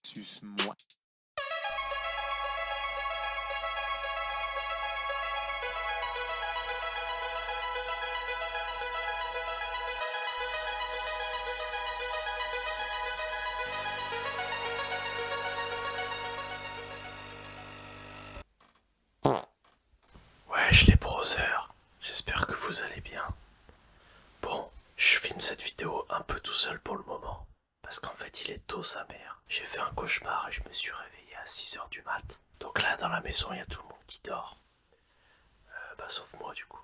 Suce-moi. Wesh les brothers, j'espère que vous allez bien. Bon, je filme cette vidéo un peu tout seul pour le moment, parce qu'en fait il est tôt sa mère. J'ai fait un cauchemar et je me suis réveillé à 6h du mat. Donc là dans la maison il y a tout le monde qui dort. Sauf moi du coup.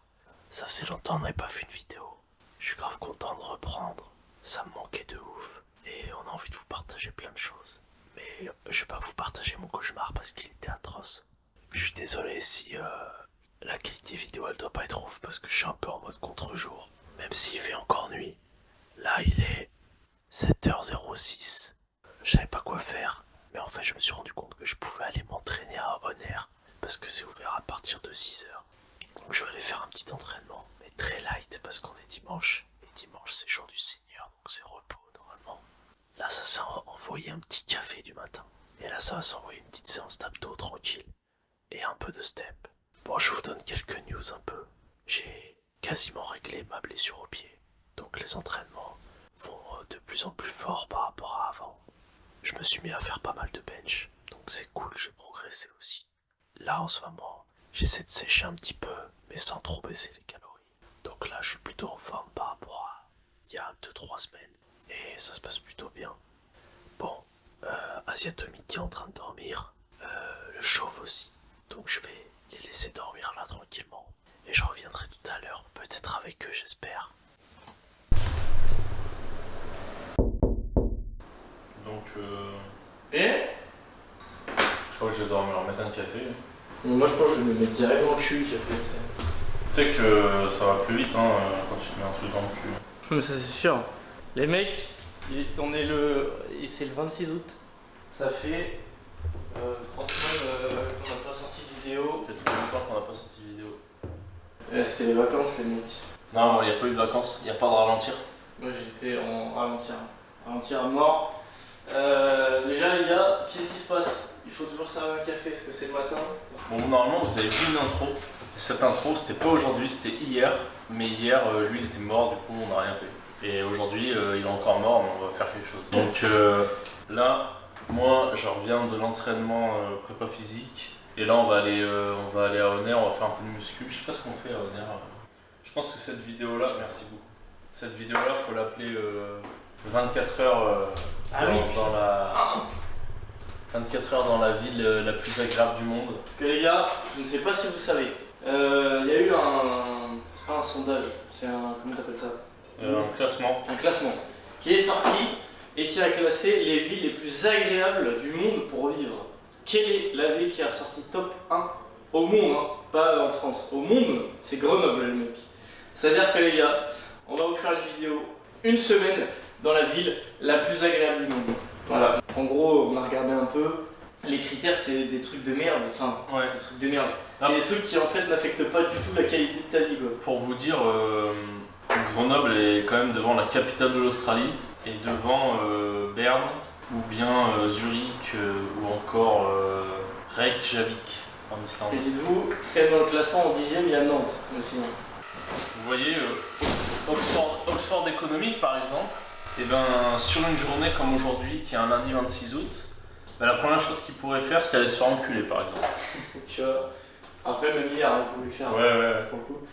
Ça faisait longtemps qu'on n'avait pas fait une vidéo. Je suis grave content de reprendre. Ça me manquait de ouf. Et on a envie de vous partager plein de choses. Mais je vais pas vous partager mon cauchemar parce qu'il était atroce. Je suis désolé si la qualité vidéo elle doit pas être ouf parce que je suis un peu en mode contre-jour. Même s'il fait encore nuit. Là il est 7h06. Je savais pas quoi faire. Mais en fait je me suis rendu compte que je pouvais aller m'entraîner à Honor. Parce que c'est ouvert à partir de 6h. Donc je vais aller faire un petit entraînement. Mais très light parce qu'on est dimanche. Et dimanche c'est jour du Seigneur. Donc c'est repos normalement. Là ça s'est envoyé un petit café du matin. Et là ça va s'envoyer une petite séance d'abdos tranquille. Et un peu de step. Bon, je vous donne quelques news un peu. J'ai quasiment réglé ma blessure au pied. Donc les entraînements vont de plus en plus fort par rapport à avant. Je me suis mis à faire pas mal de bench. Donc c'est cool, j'ai progressé aussi. Là en ce moment, j'essaie de sécher un petit peu, mais sans trop baisser les calories. Donc là je suis plutôt en forme par rapport à il y a 2-3 semaines. Et ça se passe plutôt bien. Bon, Asiatomique qui est en train de dormir. Le chauve aussi. Donc je vais les laisser dormir là tranquillement. Et je reviendrai tout à l'heure, peut-être avec eux j'espère. Donc Et je crois que je vais devoir me remettre un café. moi je pense que je vais me mettre direct dans le cul qui a fait ça. Tu sais que ça va plus vite quand tu te mets un truc dans le cul. Mais ça c'est sûr. Les mecs, c'est le 26 août. Ça fait 3 semaines qu'on n'a pas sorti de vidéo. Ça fait trop longtemps qu'on n'a pas sorti de vidéo. C'était les vacances les mecs. Non, il n'y a pas eu de vacances, il n'y a pas de ralentir. Moi j'étais en ralentir à mort. Déjà les gars, qu'est-ce qui se passe? Il faut toujours servir un café, est-ce que c'est le matin? Bon, normalement vous avez vu une intro. Cette intro c'était pas aujourd'hui, c'était hier. Mais hier, lui il était mort, du coup on n'a rien fait. Et aujourd'hui il est encore mort, mais on va faire quelque chose. Donc là, moi je reviens de l'entraînement prépa physique. Et là on va aller à Honor, on va faire un peu de muscu. Je sais pas ce qu'on fait à Honor. Je pense que cette vidéo là, merci beaucoup. Cette vidéo là, faut l'appeler 24 heures dans la 24 heures dans la ville la plus agréable du monde. Parce que les gars, je ne sais pas si vous savez, il y a eu c'est pas un sondage, c'est un, comment t'appelles ça? Un classement. Un classement qui est sorti et qui a classé les villes les plus agréables du monde pour vivre. Quelle est la ville qui a sorti top 1 au monde, hein, pas en France, au monde? C'est Grenoble le mec. C'est-à-dire que les gars, on va vous faire une vidéo, une semaine dans la ville la plus agréable du monde. Voilà. En gros, on a regardé un peu. Les critères, c'est des trucs de merde. Enfin, Ouais. des trucs de merde. Ah. C'est des trucs qui en fait n'affectent pas du tout la qualité de ta vie, quoi. Pour vous dire, Grenoble est quand même devant la capitale de l'Australie et devant Berne ou bien Zurich ou encore Reykjavik en Islande. Et dites-vous, quand même dans le classement en 10ème, il y a Nantes aussi. Vous voyez, Oxford économique par exemple, et ben sur une journée comme aujourd'hui, qui est un lundi 26 août, ben, la première chose qu'il pourrait faire, c'est aller se faire enculer par exemple. Tu vois. Après, même hier, on pouvait le faire. Ouais. Pour le coup.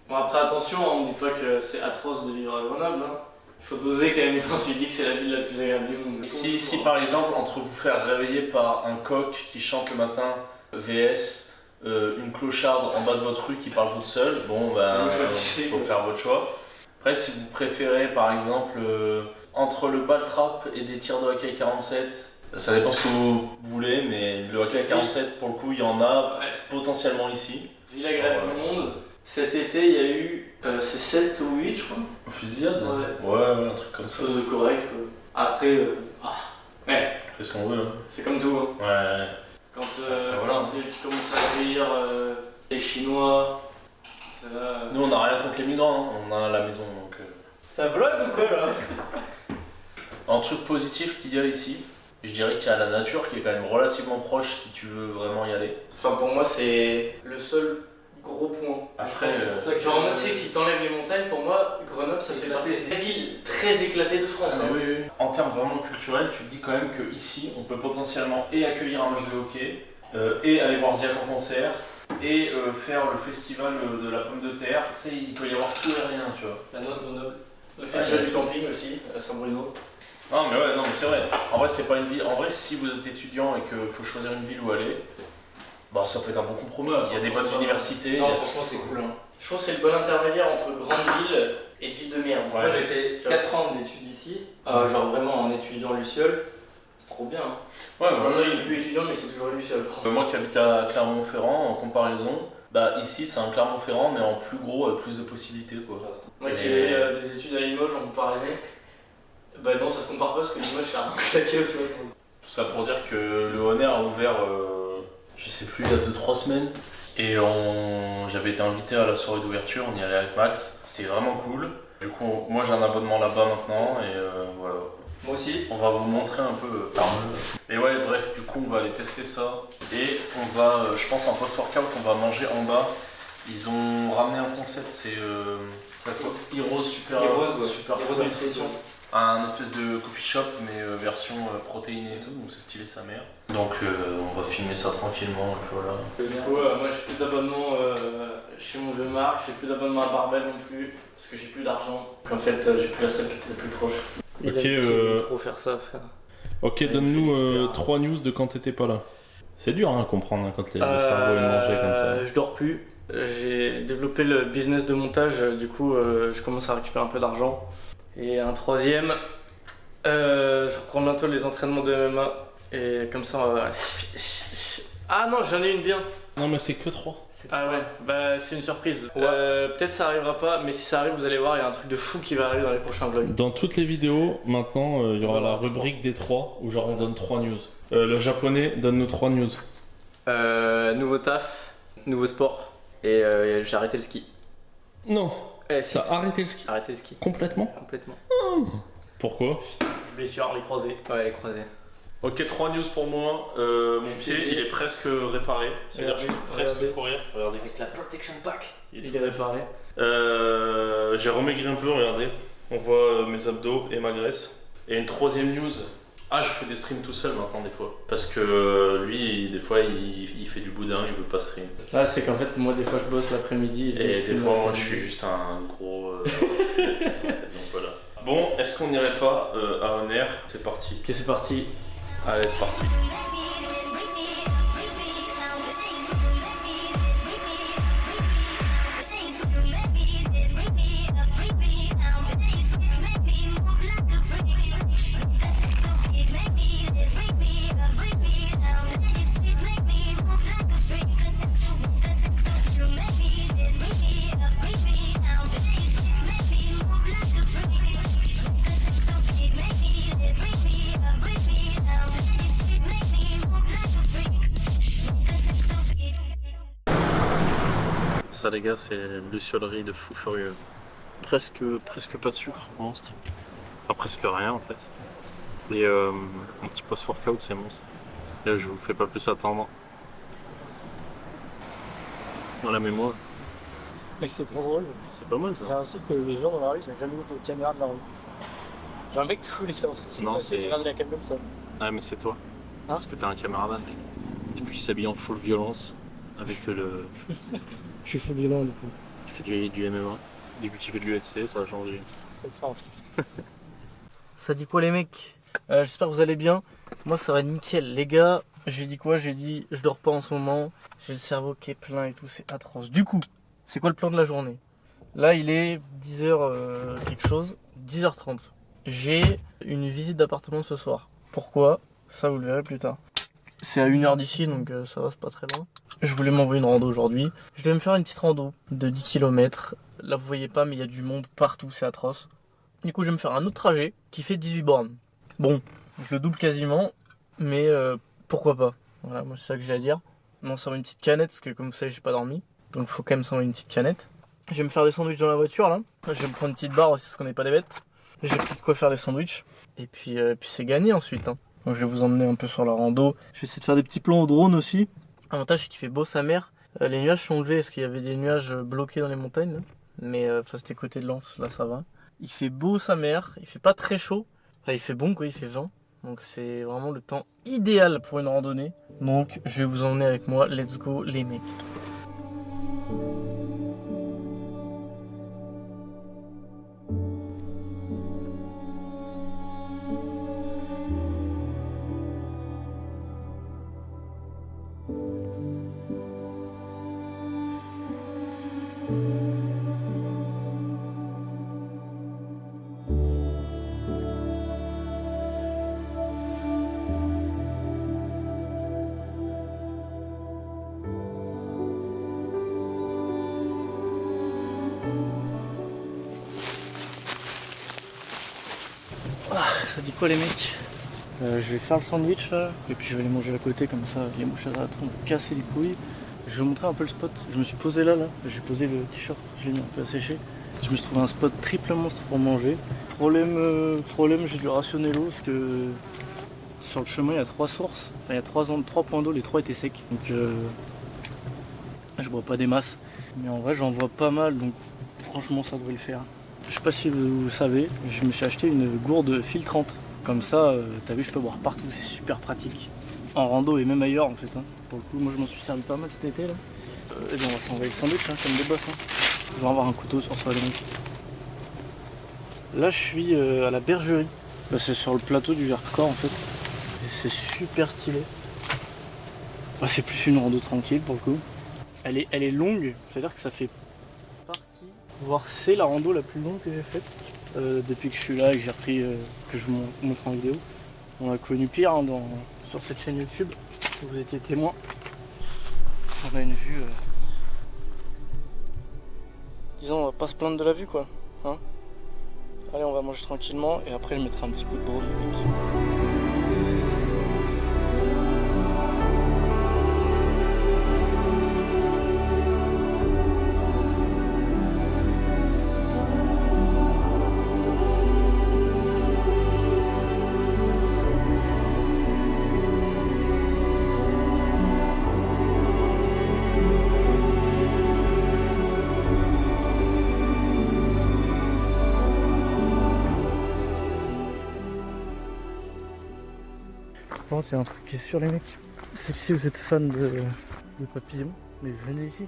Bon, après, attention, hein, on ne dit pas que c'est atroce de vivre à Grenoble. Hein. Il faut doser quand même quand tu dis que c'est la ville la plus agréable du monde. Si par exemple, entre vous faire réveiller par un coq qui chante le matin, VS, une clocharde en bas de votre rue qui parle toute seule, bon ben, il faut faire votre choix. Après, si vous préférez par exemple entre le ball trap et des tirs de hockey 47, ça dépend ce que vous voulez, mais le hockey 47 pour le coup, il y en a potentiellement ici. Ville agréable du monde. Cet été, il y a eu c'est 7 ou 8, je crois. Fusillade? Ouais, un truc comme ça. chose de correct, quoi. Après, ouais, On fait ce qu'on veut. Hein. c'est comme tout. Hein. Ouais. Quand, voilà. quand tu commences à accueillir les Chinois, Nous, on n'a rien contre les migrants, hein. On a la maison donc. Ça vlog ou quoi là? Un truc positif qu'il y a ici, je dirais qu'il y a la nature qui est quand même relativement proche si tu veux vraiment y aller. Enfin, pour moi, c'est le seul gros point. Après, genre, tu sais, si t'enlèves les montagnes, pour moi, Grenoble, ça fait partie des villes très éclatées de France. Hein. Oui. En termes vraiment culturels, tu te dis quand même qu'ici, on peut potentiellement et accueillir un match de hockey, et aller voir Ziak en concert, et faire le festival de la pomme de terre. Tu sais, il peut y avoir tout et rien, tu vois. La noix de Grenoble. Le festival du camping aussi, à Saint-Bruno. Non mais c'est vrai. En vrai, c'est pas une ville. En vrai, si vous êtes étudiant et qu'il faut choisir une ville où aller, bah ça peut être un bon compromis. Il y a des bonnes universités. Non, franchement, c'est cool. Hein. Je trouve que c'est le bon intermédiaire entre grande ville et ville de merde. Moi, j'ai fait 4 ans d'études ici, genre vraiment en étudiant Luciole. C'est trop bien. Hein. Ouais, maintenant il est plus étudiant, mais c'est toujours Luciole. Moi qui habite à Clermont-Ferrand, en comparaison, bah ici c'est un Clermont-Ferrand, mais en plus gros, plus de possibilités quoi. Moi qui ai fait des études à Limoges en comparaison, bah non, ça se compare pas parce que Limoges c'est un claqué au sol. Tout ça pour dire que le Honner a ouvert, je sais plus, il y a 2-3 semaines. Et j'avais été invité à la soirée d'ouverture, on y allait avec Max. C'était vraiment cool. Du coup, moi j'ai un abonnement là-bas maintenant et voilà. Moi aussi. On va vous montrer un peu. Et ouais, bref, du coup, on va aller tester ça. Et on va, je pense, en post-workout, on va manger en bas. Ils ont ramené un concept, c'est quoi Heroes Super Food. Nutrition. Un espèce de coffee shop, mais version protéinée et tout, donc c'est stylé sa mère. Donc on va filmer ça tranquillement, et puis voilà. Du coup, moi j'ai plus d'abonnement chez mon vieux Marc, j'ai plus d'abonnement à Barbel non plus, parce que j'ai plus d'argent. Donc en fait, j'ai plus la salle qui était la plus proche. Trop faire ça, frère. Ok, Ouais, donne-nous 3 news de quand t'étais pas là. C'est dur hein, à comprendre hein, quand le cerveau est mangé comme ça. Je dors plus. J'ai développé le business de montage, du coup je commence à récupérer un peu d'argent. Et un troisième, je reprends bientôt les entraînements de MMA. Et comme ça, Ah non, j'en ai une bien. Non mais c'est que 3. Ah ouais, bah c'est une surprise. Peut-être ça arrivera pas, mais si ça arrive, vous allez voir, il y a un truc de fou qui va arriver dans les prochains vlogs. Dans toutes les vidéos, maintenant, il y aura la rubrique des 3 où genre on donne 3 news. Le japonais, donne-nous 3 news. Nouveau taf, nouveau sport, et j'ai arrêté le ski. Non, Si. t'as arrêté le ski. Arrêté le ski. Complètement. Pourquoi? Blessure, les croisés. Ouais, les croisés. Ok, 3 news pour moi. Mon pied, il est presque réparé. C'est-à-dire que je peux presque courir. Regardez. Avec la protection pack. Il est réparé. J'ai remaigri un peu, regardez. On voit mes abdos et ma graisse. Et une troisième news. Ah, je fais des streams tout seul maintenant des fois. Parce que lui, des fois, il fait du boudin, il veut pas stream. Là, c'est qu'en fait, moi, des fois, je bosse l'après-midi. Et des fois, moi, je suis juste un gros épice, en fait. Donc voilà. Bon, est-ce qu'on n'irait pas à Honner? C'est parti. Ok, c'est parti. Allez, c'est parti. Ça les gars, c'est luciolerie de fou furieux. Presque pas de sucre, monstre. Enfin presque rien en fait. Et un petit post-workout c'est monstre. Là je vous fais pas plus attendre. Voilà mais moi, Mec, c'est trop drôle. c'est pas mal J'ai ça. un truc que les gens dans la rue, j'ai jamais vu de caméra de la rue. J'ai un mec tous les temps, Non, c'est- j'ai regardé la cam comme ça. Ah mais c'est toi. Parce que t'es un caméraman mec. Depuis qu'il s'habille en full violence avec le... Je suis full violent du coup. Il fait du MMA. Depuis qu'il fait de l'UFC, ça a changé. C'est fort. Ça dit quoi les mecs? J'espère que vous allez bien. Moi ça va nickel. Les gars, j'ai dit quoi? J'ai dit je dors pas en ce moment. J'ai le cerveau qui est plein et tout, c'est atroce. Du coup, c'est quoi le plan de la journée? Là il est 10h quelque chose, 10h30. J'ai une visite d'appartement ce soir. Pourquoi? Ça vous le verrez plus tard. C'est à 1h d'ici donc ça va, c'est pas très loin. Je voulais m'envoyer une rando aujourd'hui. Je vais me faire une petite rando de 10 km. Là vous voyez pas mais il y a du monde partout, c'est atroce. Du coup je vais me faire un autre trajet qui fait 18 bornes. Bon, je le double quasiment, mais pourquoi pas. Voilà, moi c'est ça que j'ai à dire. On s'envoie une petite canette parce que comme vous savez j'ai pas dormi. Donc faut quand même s'envoyer une petite canette. Je vais me faire des sandwichs dans la voiture là. Je vais me prendre une petite barre aussi parce qu'on n'est pas des bêtes. J'ai peut-être quoi faire les sandwichs. Et puis c'est gagné ensuite. Hein. Donc je vais vous emmener un peu sur la rando. Je vais essayer de faire des petits plans au drone aussi. L'avantage c'est qu'il fait beau sa mère. Les nuages sont levés parce qu'il y avait des nuages bloqués dans les montagnes. Là. Mais c'était côté de Lens, là ça va. Il fait beau sa mère. Il fait pas très chaud. Enfin, il fait bon quoi, il fait 20. Donc c'est vraiment le temps idéal pour une randonnée. Donc je vais vous emmener avec moi. Let's go les mecs. Ça dit quoi les mecs? Je vais faire le sandwich là, et puis je vais aller manger à côté comme ça, les mouches à raton vont casser les couilles. Je vais vous montrer un peu le spot. Je me suis posé là, j'ai posé le t-shirt, je l'ai mis un peu à sécher. Je me suis trouvé un spot triple monstre pour manger. Problème, j'ai dû rationner l'eau parce que sur le chemin il y a 3 sources, enfin, il y a 3 points d'eau, les 3 étaient secs. Donc je bois pas des masses. Mais en vrai j'en vois pas mal, donc franchement ça devrait le faire. Je sais pas si vous savez, je me suis acheté une gourde filtrante. Comme ça, t'as vu, je peux boire partout, c'est super pratique. En rando et même ailleurs en fait. Hein. Pour le coup, moi je m'en suis servi pas mal cet été là. Et bien on va s'envoyer le sandwich hein, comme des boss. Hein. Je vais avoir un couteau sur soi les mecs. Là je suis à la bergerie. Là c'est sur le plateau du Vercors en fait. Et c'est super stylé. Bah, c'est plus une rando tranquille pour le coup. Elle est longue, c'est-à-dire que ça fait partie, voire c'est la rando la plus longue que j'ai faite. Depuis que je suis là et que j'ai repris, que je vous montre en vidéo. On a connu pire hein, sur cette chaîne YouTube, vous étiez témoin. On a une vue... Disons, on va pas se plaindre de la vue quoi. Hein. Allez, on va manger tranquillement et après je mettrai un petit coup de drone les mecs. Par contre, il y a un truc qui est sûr, les mecs, c'est que si vous êtes fan de papillons, mais venez ici.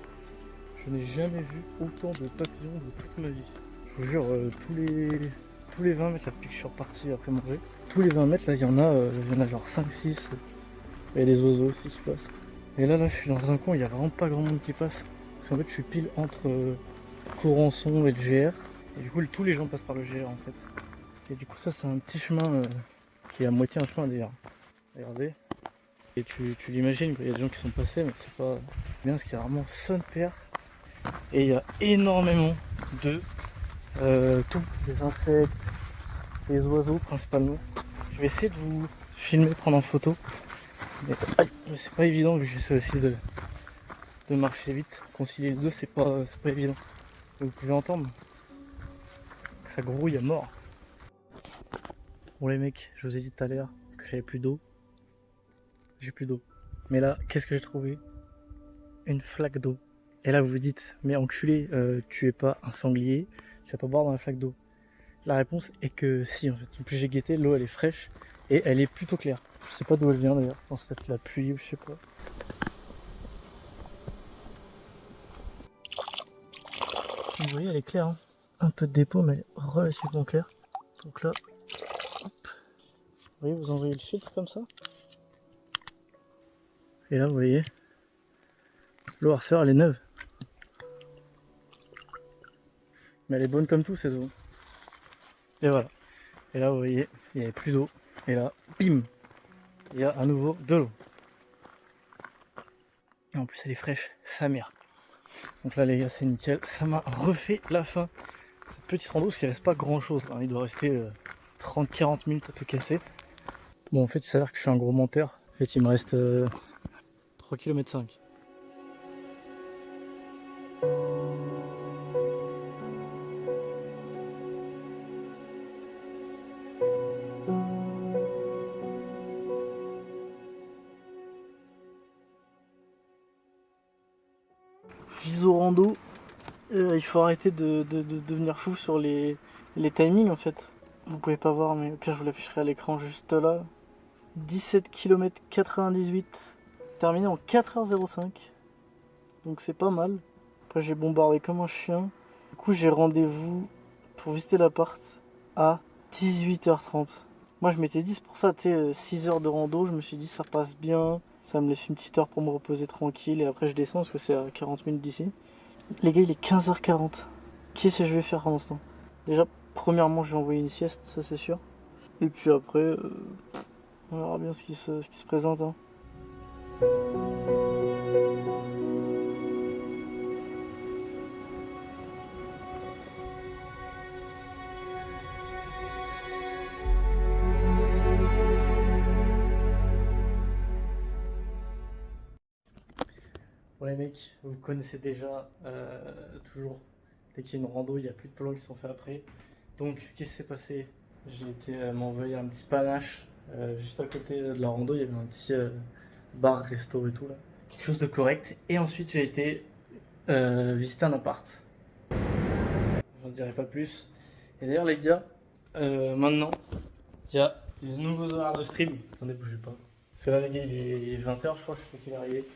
Je n'ai jamais vu autant de papillons de toute ma vie. Je vous jure, tous les 20 mètres, là, depuis que je suis reparti après manger, tous les 20 mètres, là, il y en a genre 5-6. Il y a des oiseaux aussi qui passent. Et là, je suis dans un coin, il n'y a vraiment pas grand monde qui passe. Parce qu'en fait, je suis pile entre Corançon et le GR. Et du coup, tous les gens passent par le GR en fait. Et du coup, ça, c'est un petit chemin qui est à moitié un chemin d'ailleurs. Regardez. Et tu l'imagines, il y a des gens qui sont passés, mais c'est pas bien parce qu'il y a vraiment son père. Et il y a énormément de tout, des insectes, des oiseaux principalement. Je vais essayer de vous filmer, prendre en photo. Mais c'est pas évident vu que j'essaie aussi de marcher vite. Concilier les deux, c'est pas évident. Et vous pouvez entendre que ça grouille à mort. Bon les mecs, je vous ai dit tout à l'heure que j'avais plus d'eau. J'ai plus d'eau. Mais là, qu'est-ce que j'ai trouvé? Une flaque d'eau. Et là, vous vous dites, mais enculé, tu es pas un sanglier, tu vas pas boire dans la flaque d'eau. La réponse est que si, en fait. En plus, j'ai guetté, l'eau elle est fraîche et elle est plutôt claire. Je sais pas d'où elle vient d'ailleurs. Je pense que c'est peut-être la pluie ou je sais pas. Vous voyez, elle est claire. Hein. Un peu de dépôt, mais elle est relativement claire. Donc là, hop. Vous voyez, vous envoyez le filtre comme ça. Et là, vous voyez, l'eau Harceur, elle est neuve. Mais elle est bonne comme tout, cette eau. Et voilà. Et là, vous voyez, il n'y avait plus d'eau. Et là, bim, il y a à nouveau de l'eau. Et en plus, elle est fraîche, sa mère. Donc là, les gars, c'est nickel. Ça m'a refait la faim. Cette petite rando, parce qu'il ne reste pas grand-chose. Il doit rester 30-40 minutes à tout casser. Bon, en fait, il s'avère que je suis un gros menteur. En fait, il me reste 3,5 km. au rando, il faut arrêter de devenir fou sur les timings en fait. Vous pouvez pas voir, mais au pire je vous l'afficherai à l'écran juste là. 17 km 98, terminé en 4h05. Donc c'est pas mal. Après j'ai bombardé comme un chien. Du coup j'ai rendez-vous pour visiter l'appart à 18h30. Moi je m'étais dit c'est pour ça, tu sais, 6 heures de rando, je me suis dit ça passe bien. Ça me laisse une petite heure pour me reposer tranquille et après je descends parce que c'est à 40 minutes d'ici. Les gars il est 15h40. Qu'est-ce que je vais faire pendant ce temps? Déjà premièrement je vais envoyer une sieste, ça c'est sûr. Et puis après, on verra bien ce qui se présente. Hein. Bon les mecs, vous connaissez déjà toujours, dès qu'il y a une rando, il n'y a plus de plans qui sont faits après. Donc qu'est-ce qui s'est passé? J'ai été m'envoyer un petit panache juste à côté de la rando, il y avait un petit bar, resto et tout là. Quelque chose de correct. Et ensuite j'ai été visiter un appart. J'en dirai pas plus. Et d'ailleurs les gars, maintenant, il y a des nouveaux horaires de stream. Attendez, bougez pas. Parce que là les gars, il est 20h je crois, je sais pas qu'il est arrivé.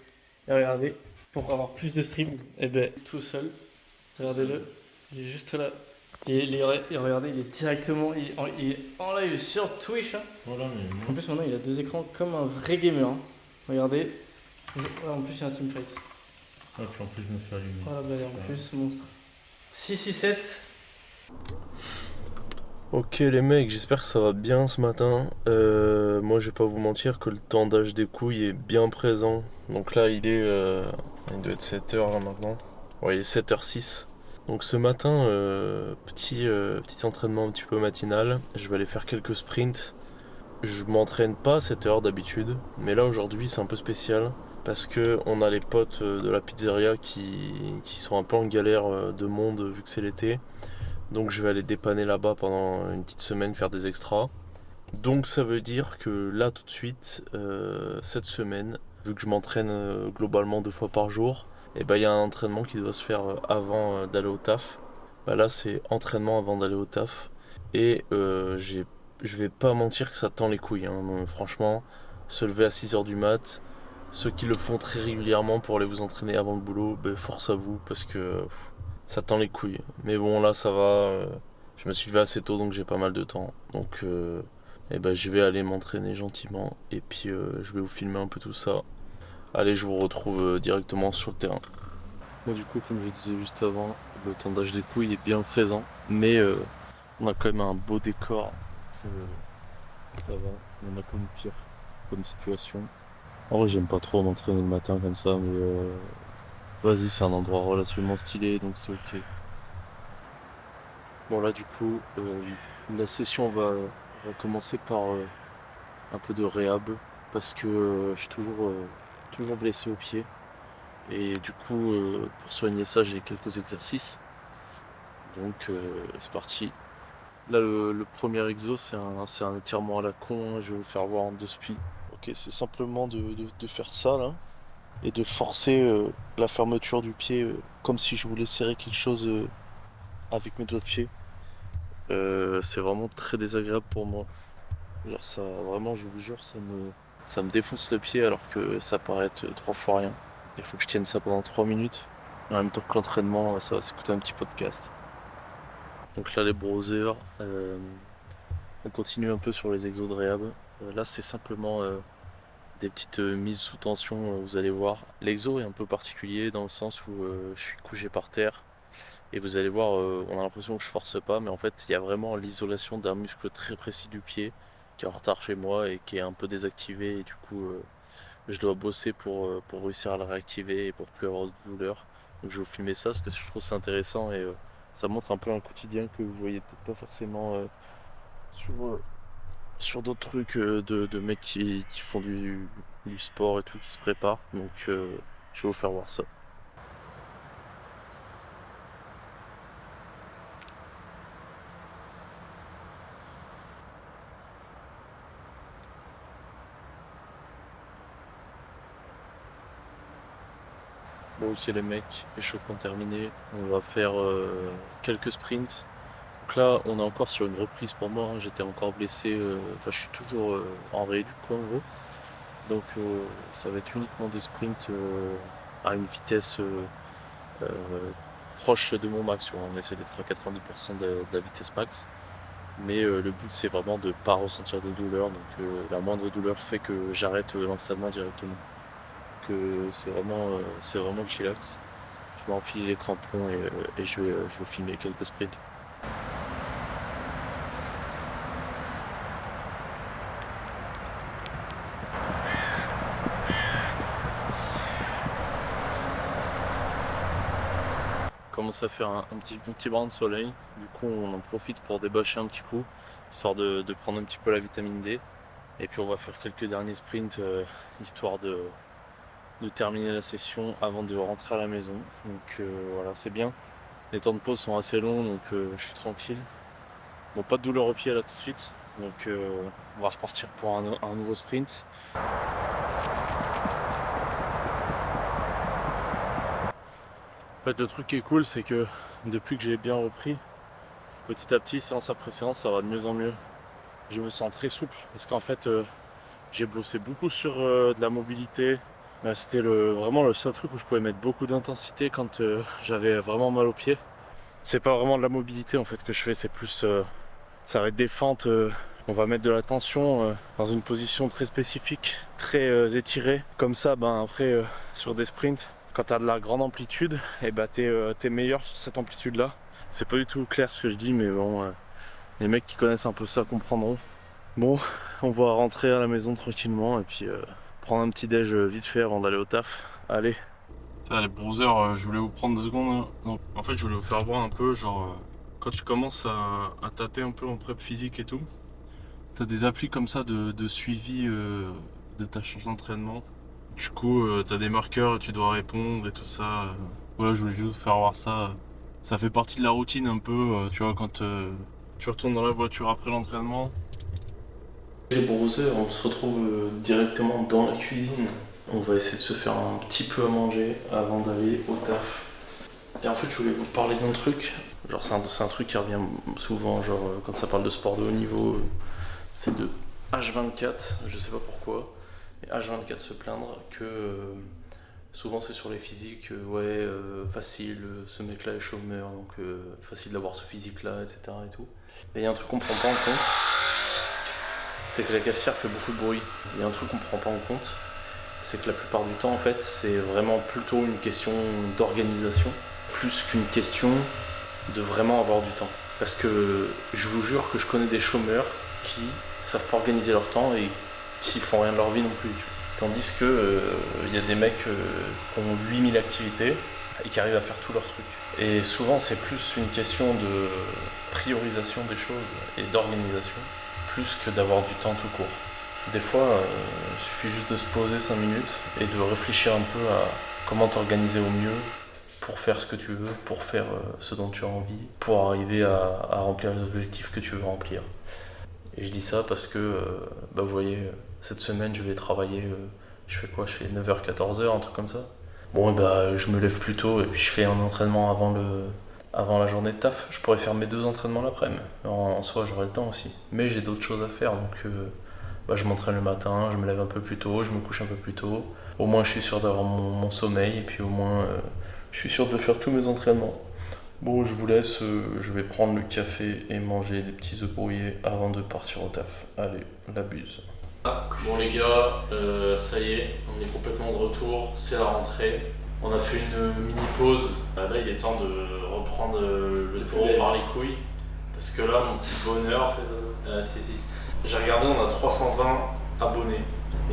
Et regardez, pour avoir plus de stream, et ben tout seul, regardez-le, il est juste là. Et regardez, il est directement, il est en live sur Twitch. Hein. Voilà, mais En plus maintenant il a deux écrans comme un vrai gamer. Hein. Regardez, en plus il y a un teamfight. et puis en plus, je me fais allumer. Voilà, bah, en plus monstre. 667. Ok les mecs, j'espère que ça va bien ce matin. Moi je vais pas vous mentir que le tendage des couilles est bien présent. Donc là il doit être 7h là maintenant. Ouais, il est 7h06. Donc ce matin, petit entraînement un petit peu matinal. Je vais aller faire quelques sprints. Je m'entraîne pas à cette heure d'habitude, mais là aujourd'hui c'est un peu spécial. Parce que on a les potes de la pizzeria qui sont un peu en galère de monde vu que c'est l'été. Donc je vais aller dépanner là-bas pendant une petite semaine, faire des extras. Donc ça veut dire que là tout de suite, cette semaine, vu que je m'entraîne globalement 2 fois par jour, et ben il y a un entraînement qui doit se faire avant d'aller au taf. Bah là c'est entraînement avant d'aller au taf. Et je vais pas mentir que ça tend les couilles. Hein. Donc, franchement, se lever à 6h du mat', ceux qui le font très régulièrement pour aller vous entraîner avant le boulot, ben force à vous parce que ça tend les couilles. Mais bon là ça va, je me suis levé assez tôt donc j'ai pas mal de temps. Donc je vais aller m'entraîner gentiment et puis je vais vous filmer un peu tout ça. Allez, je vous retrouve directement sur le terrain. Bon du coup comme je disais juste avant, le tendage des couilles est bien présent. Mais on a quand même un beau décor. Ça va, on a connu pire comme situation. En vrai j'aime pas trop m'entraîner le matin comme ça mais vas-y, c'est un endroit relativement stylé, donc c'est ok. Bon là du coup, la session va commencer par un peu de réhab, parce que je suis toujours blessé au pied. Et du coup, pour soigner ça, j'ai quelques exercices. Donc c'est parti. Là le premier exo, c'est un étirement à la con, hein, je vais vous le faire voir en 2 spies. Ok, c'est simplement de faire ça là. Et de forcer la fermeture du pied comme si je voulais serrer quelque chose avec mes doigts de pied. C'est vraiment très désagréable pour moi. Genre ça, vraiment, je vous jure, ça me défonce le pied alors que ça paraît être 3 fois rien. Il faut que je tienne ça pendant 3 minutes. En même temps que l'entraînement, ça va s'écouter un petit podcast. Donc là, les browsers, on continue un peu sur les exos de réhab. Là, c'est simplement des petites mises sous tension, vous allez voir. L'exo est un peu particulier dans le sens où je suis couché par terre et vous allez voir, on a l'impression que je force pas, mais en fait il y a vraiment l'isolation d'un muscle très précis du pied qui est en retard chez moi et qui est un peu désactivé et du coup je dois bosser pour réussir à le réactiver et pour plus avoir de douleur. Donc je vais vous filmer ça parce que je trouve ça intéressant et ça montre un peu un quotidien que vous voyez peut-être pas forcément sur d'autres trucs de mecs qui font du sport et tout, qui se préparent. Donc je vais vous faire voir ça. Bon ok les mecs, échauffement terminé, on va faire quelques sprints. Donc là on est encore sur une reprise pour moi, hein. J'étais encore blessé, enfin je suis toujours en rééduc quoi en gros. Donc ça va être uniquement des sprints à une vitesse proche de mon max. On essaie d'être à 90% de la vitesse max. Mais le but c'est vraiment de ne pas ressentir de douleur. Donc la moindre douleur fait que j'arrête l'entraînement directement. C'est vraiment chillax. Je vais enfiler les crampons et je vais filmer quelques sprints. Commence à faire un petit brin de soleil, du coup on en profite pour débâcher un petit coup, histoire de prendre un petit peu la vitamine D. Et puis on va faire quelques derniers sprints, histoire de terminer la session avant de rentrer à la maison. Donc voilà, c'est bien. Les temps de pause sont assez longs, donc je suis tranquille. Bon, pas de douleur au pied là tout de suite, donc on va repartir pour un nouveau sprint. En fait, le truc qui est cool, c'est que depuis que j'ai bien repris, petit à petit, séance après séance, ça va de mieux en mieux. Je me sens très souple parce qu'en fait, j'ai bossé beaucoup sur de la mobilité. C'était vraiment le seul truc où je pouvais mettre beaucoup d'intensité quand j'avais vraiment mal aux pieds. C'est pas vraiment de la mobilité en fait que je fais, c'est plus ça va être des fentes. On va mettre de la tension dans une position très spécifique, très étirée. Comme ça, après sur des sprints, quand tu as de la grande amplitude, et t'es meilleur sur cette amplitude là. C'est pas du tout clair ce que je dis, mais bon, les mecs qui connaissent un peu ça comprendront. Bon, on va rentrer à la maison tranquillement et puis prendre un petit déj vite fait avant d'aller au taf. Allez. Les browsers, je voulais vous prendre 2 secondes. Donc, en fait, je voulais vous faire voir un peu, genre, quand tu commences à tâter un peu en prep physique et tout, t'as des applis comme ça de suivi de ta charge d'entraînement. Du coup, t'as des marqueurs, tu dois répondre et tout ça. Voilà, je voulais juste vous faire voir ça. Ça fait partie de la routine un peu, tu vois, quand tu retournes dans la voiture après l'entraînement. Les browsers, on se retrouve directement dans la cuisine. On va essayer de se faire un petit peu à manger avant d'aller au taf. Et en fait, je voulais vous parler d'un truc. Genre, c'est un truc qui revient souvent, genre, quand ça parle de sport de haut niveau, c'est de H24, je sais pas pourquoi. Mais H24 se plaindre que souvent c'est sur les physiques, facile, ce mec-là est chômeur, donc facile d'avoir ce physique-là, etc. et tout. Mais il y a un truc qu'on prend pas en compte, c'est que la cafetière fait beaucoup de bruit. Il y a un truc qu'on prend pas en compte, c'est que la plupart du temps, en fait, c'est vraiment plutôt une question d'organisation, plus qu'une question de vraiment avoir du temps. Parce que je vous jure que je connais des chômeurs qui savent pas organiser leur temps et qui font rien de leur vie non plus. Tandis que y a des mecs qui ont 8000 activités et qui arrivent à faire tous leurs trucs. Et souvent, c'est plus une question de priorisation des choses et d'organisation, plus que d'avoir du temps tout court. Des fois, il suffit juste de se poser 5 minutes et de réfléchir un peu à comment t'organiser au mieux pour faire ce que tu veux, pour faire ce dont tu as envie, pour arriver à remplir les objectifs que tu veux remplir. Et je dis ça parce que, vous voyez, cette semaine, je vais travailler, je fais 9h, 14h, un truc comme ça. Bon, je me lève plus tôt et puis je fais un entraînement avant la journée de taf. Je pourrais faire mes 2 entraînements l'après-midi. En soi, j'aurai le temps aussi. Mais j'ai d'autres choses à faire, donc je m'entraîne le matin, je me lève un peu plus tôt, je me couche un peu plus tôt. Au moins, je suis sûr d'avoir mon sommeil et puis au moins, je suis sûr de faire tous mes entraînements. Bon, je vous laisse, je vais prendre le café et manger des petits œufs brouillés avant de partir au taf. Allez, la buse. Bon les gars, ça y est, on est complètement de retour, c'est la rentrée. On a fait une mini pause. Là, il est temps de reprendre le taureau par les couilles. Parce que là, mon petit bonheur, si. J'ai regardé, on a 320 abonnés.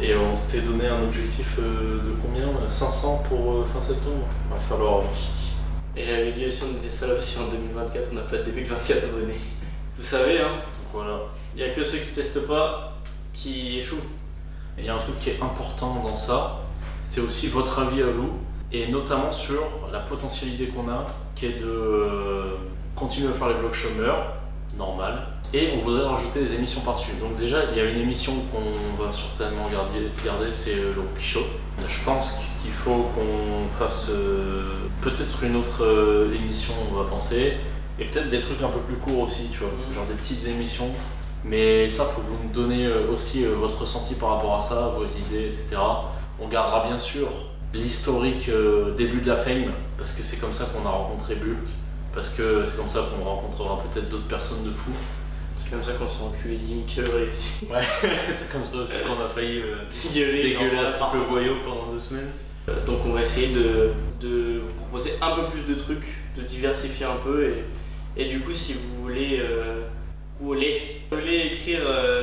Et on s'était donné un objectif de combien 500 pour fin septembre. Il va falloir... Et j'avais dit aussi, on était salopes si en 2024 on n'a pas de 2024 abonnés. Vous savez, hein, Donc voilà. il n'y a que ceux qui testent pas qui échouent. Et il y a un truc qui est important dans ça, c'est aussi votre avis à vous, et notamment sur la potentielle idée qu'on a, qui est de continuer à faire les vlogs chômeurs, normal. Et on voudrait rajouter des émissions par-dessus. Donc déjà, il y a une émission qu'on va certainement garder, c'est le Rookie Show. Je pense qu'il faut qu'on fasse peut-être une autre émission, on va penser. Et peut-être des trucs un peu plus courts aussi, tu vois, genre des petites émissions. Mais ça, faut vous nous donner aussi votre ressenti par rapport à ça, vos idées, etc. On gardera bien sûr l'historique début de la Fame, parce que c'est comme ça qu'on a rencontré Bulk, parce que c'est comme ça qu'on rencontrera peut-être d'autres personnes de fous. C'est comme ça qu'on s'est enculé 10 000 calories aussi. Ouais, c'est comme ça aussi qu'on a failli Dégueuler à triple voyau pendant 2 semaines. Donc on va essayer de vous proposer un peu plus de trucs, de diversifier un peu et du coup si vous voulez écrire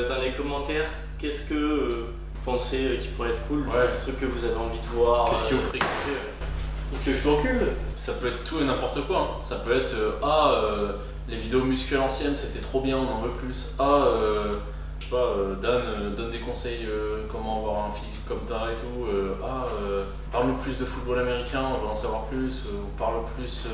dans les commentaires qu'est-ce que vous pensez qui pourrait être cool, des trucs que vous avez envie de voir. Qu'est-ce qui vous ferait kiffer que je t'encule. Ça peut être tout et n'importe quoi. Hein. Ça peut être les vidéos muscu à l'ancienne c'était trop bien, on en veut plus. Je sais pas, Dan donne des conseils comment avoir un physique comme ça et tout. Parle-nous plus de football américain, on va en savoir plus. Ou parle plus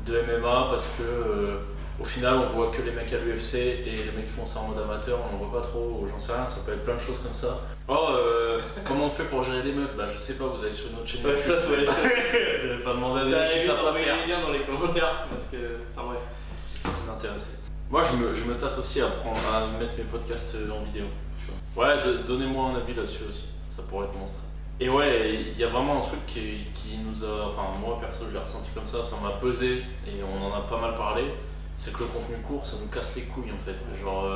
de MMA parce que au final on voit que les mecs à l'UFC et les mecs qui font ça en mode amateur, on en voit pas trop, j'en sais rien, ça peut être plein de choses comme ça. Comment on fait pour gérer des meufs? Bah je sais pas, vous allez sur notre chaîne YouTube. Ça, vous allez pas demander à des mecs qui savent pas faire. les liens dans les commentaires parce que. Enfin bref. Intéressé. Moi je me tâte aussi à mettre mes podcasts en vidéo. Tu vois. Ouais, donnez-moi un avis là-dessus aussi, ça pourrait être mon style. Et ouais, il y a vraiment un truc qui nous a. Enfin, moi perso, je l'ai ressenti comme ça m'a pesé et on en a pas mal parlé. C'est que le contenu court, ça nous casse les couilles en fait. Genre,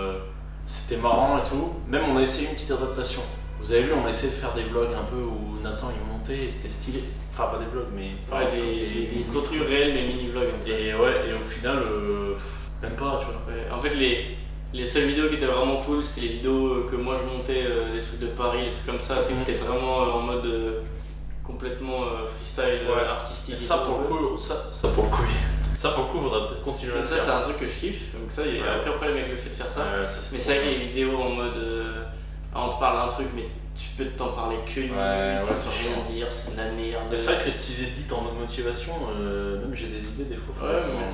c'était marrant et tout. Même on a essayé une petite adaptation. Vous avez vu, on a essayé de faire des vlogs un peu où Nathan il montait et c'était stylé. Enfin, pas des vlogs, mais. Ouais, des contenus réels, mais mini-vlogs. Et ouais, et au final, même pas, tu vois. Ouais. En fait, les seules vidéos qui étaient vraiment cool, c'était les vidéos que moi je montais, des trucs de Paris, des trucs comme ça, tu sais, qui étaient vraiment en mode complètement freestyle, artistique. Et ça pour le coup, ça pour le coup, ça pour le coup, faudra peut-être continuer à le faire. Ça, c'est un truc que je kiffe, donc ça, il n'y a aucun problème avec le fait de faire ça. Mais c'est vrai que les vidéos en mode. On te parle d'un truc, mais tu peux t'en parler qu'une minute, sans rien dire, c'est de la merde. Mais c'est vrai que les petits edits en mode motivation, même j'ai des idées des fois. Mais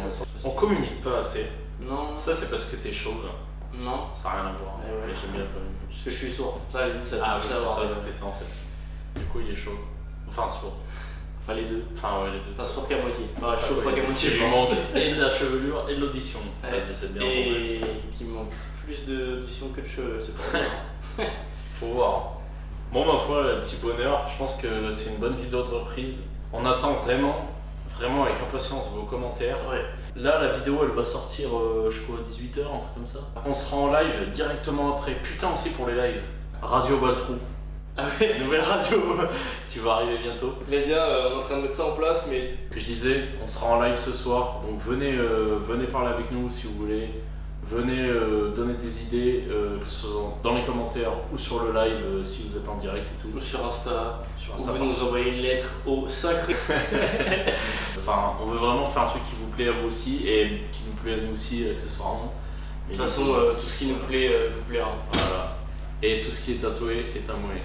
on communique pas assez. Non. Ça, c'est parce que t'es chauve. Non. Ça n'a rien à voir. Ouais. J'aime bien le Parce que je suis sourd. Ça, à la limite, ça Ah peut oui, savoir. c'était ça en fait. Du coup, il est chaud. Enfin, sourd. Enfin, les deux. Enfin, ouais, les deux. Enfin, sourd qu'à moitié. Enfin, chauve pas qu'à moitié. Il lui manque et de la chevelure et de l'audition. Ça, c'est bien. Et qui me manque plus d'audition que de cheveux, c'est pas bien. Faut voir. Bon, ma foi, le petit bonheur, je pense que c'est une bonne vidéo de reprise. On attend vraiment avec impatience vos commentaires. Ouais. Là, la vidéo, elle va sortir, je crois, à 18h, un truc comme ça. On sera en live directement après. Putain, aussi pour les lives. Radio Baltrou. Ah ouais, nouvelle radio. Tu vas arriver bientôt. Les gars, on est en train de mettre ça en place, mais. Je disais, on sera en live ce soir, donc venez parler avec nous si vous voulez. Venez donner des idées, que ce soit dans les commentaires ou sur le live si vous êtes en direct et tout. Ou sur Insta. Sur Vous pouvez nous envoyer une lettre au sacré. Enfin, on veut vraiment faire un truc qui vous plaît à vous aussi et qui nous plaît à nous aussi accessoirement. De toute façon, tout ce qui nous plaît vous plaira. Voilà. Et tout ce qui est tatoué est à mouiller.